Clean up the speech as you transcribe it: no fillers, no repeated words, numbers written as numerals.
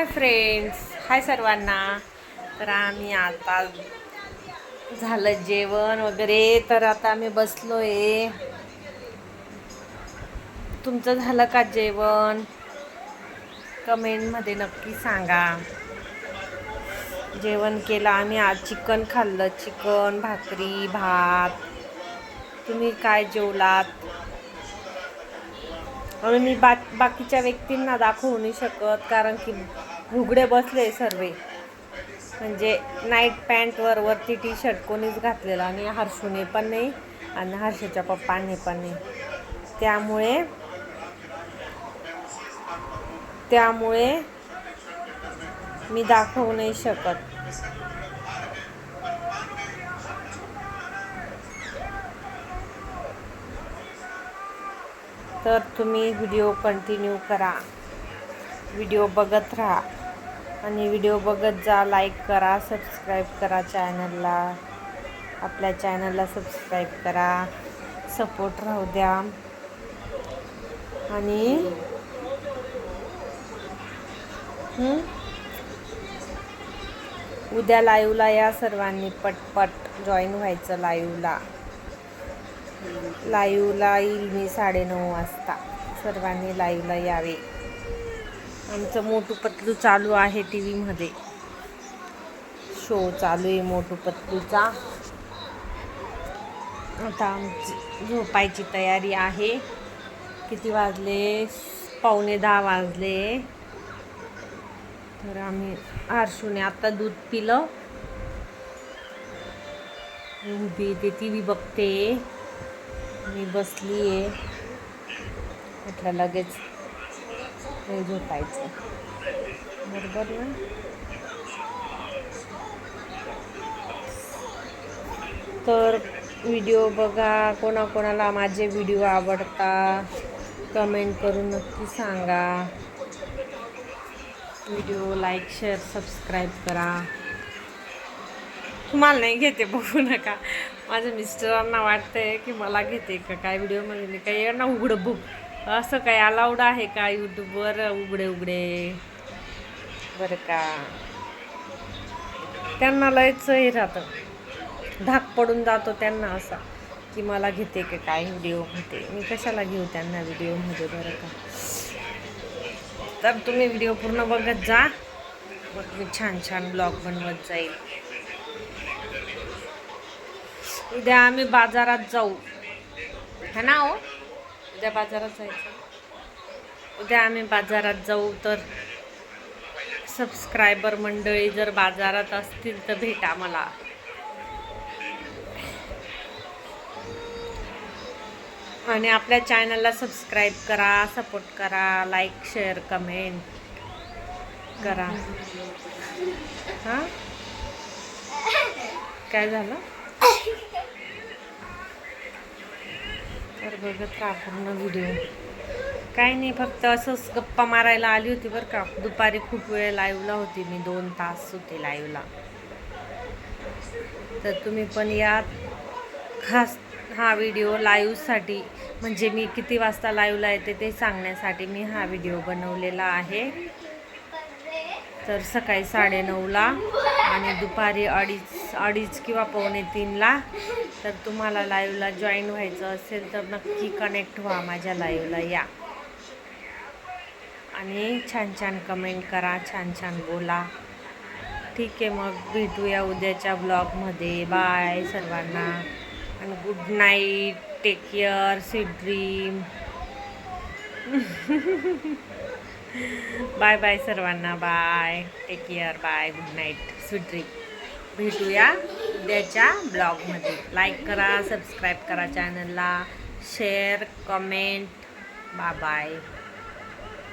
Hi friends, हाय सर्वांना. तर आम्ही आता झालं जेवण वगैरे, तर आता आम्ही बसलोय. तुमचं झालं का जेवण? कमेंटमध्ये नक्की सांगा. जेवण केलं आम्ही आज. चिकन खाल्लं, चिकन, भाकरी, भात. तुम्ही काय जेवलात? आणि मी बाकीच्या व्यक्तींना दाखवू नाही शकत, कारण की उघडे बसले सर्व. म्हणजे नाईट पॅन्टवर वरती टी शर्ट कोणीच घातलेला आणि हर्षूने पण नाही आणि हर्षूच्या पप्पांनी पण नाही. त्यामुळे मी दाखवू नाही शकत. तर तुम्ही व्हिडिओ कंटिन्यू करा, व्हिडिओ बघत राहा आणि व्हिडिओ बघत जा. लाईक करा, सबस्क्राईब करा चॅनलला. आपल्या चॅनलला सबस्क्राईब करा, सपोर्ट राहू द्या. आणि उद्या लाईव्हला या सर्वांनी, पटपट जॉईन व्हायचं लाईव्हला. लाईव्हला येईल मी 9:30 वाजता. सर्वांनी लाईव्हला यावे. आमचं मोटू पतलू चालू आहे, टी व्हीमध्ये शो चालू आहे मोटू पतलूचा. आता आमची झोपायची तयारी आहे. किती वाजले? 9:45 वाजले. तर आम्ही हर्षूने आता दूध पिलं. उभी ते टी व्ही बघते, मी बसली आहे. म्हटलं लगेच झोपायचं, बरोबर ना? तर व्हिडिओ बघा. कोणाकोणाला माझे व्हिडिओ आवडतात कमेंट करून नक्की सांगा. व्हिडिओ लाईक, शेअर, सबस्क्राईब करा. तुम्हाला नाही घेते बघू नका. माझ्या मिस्टरांना वाटतंय की मला घेते का काय व्हिडिओमध्ये. मी काही यांना उघडं बघ, असं काय अलाउड आहे का यूट्यूबवर उघडे बरं का? त्यांना लयच हे राहतं, धाक पडून जातो त्यांना असा की मला घेते का काय व्हिडिओमध्ये. मी कशाला घेऊ त्यांना व्हिडिओमध्ये, बरं का? तर तुम्ही व्हिडिओ पूर्ण बघत जा, मग मी छान छान ब्लॉग बनवत जाईल. उद्या आम्ही बाजारात जाऊ, है ना? हो, उद्या बाजारात जायचं. उद्या आम्ही बाजारात जाऊ. तर सबस्क्रायबर मंडळी जर बाजारात असतील तर भेटा मला. आणि आपल्या चॅनलला सबस्क्राईब करा, सपोर्ट करा, लाईक, शेअर, कमेंट करा. हां, काय झालं? तर बघत राहा पूर्ण व्हिडिओ. काही नाही, फक्त असंच गप्पा मारायला आली होती बरं का. दुपारी खूप वेळ लाईव्हला होती मी, 2 तास होते लाईव्हला. तर तुम्ही पण या. खास हा व्हिडिओ लाईव्हसाठी, म्हणजे मी किती वाजता लाईव्हला येते ते सांगण्यासाठी मी हा व्हिडिओ बनवलेला आहे. तर सकाळी 9:30ला आणि दुपारी 2:30 किंवा 2:45ला. तर तुम्हाला लाईव्हला जॉईन व्हायचं असेल तर नक्की कनेक्ट व्हा, माझ्या लाईव्हला या आणि छान छान कमेंट करा, छान छान बोला. ठीक आहे, मग भेटूया उद्याच्या ब्लॉगमध्ये. बाय सर्वांना आणि good night. Take care, sweet dream. Bye bye सर्वांना. Bye, take care, bye, good night, sweet dream. भेटूया उद्याच्या ब्लॉगमध्ये. लाईक करा, सबस्क्राईब करा चॅनलला, शेअर, कमेंट. Bye bye.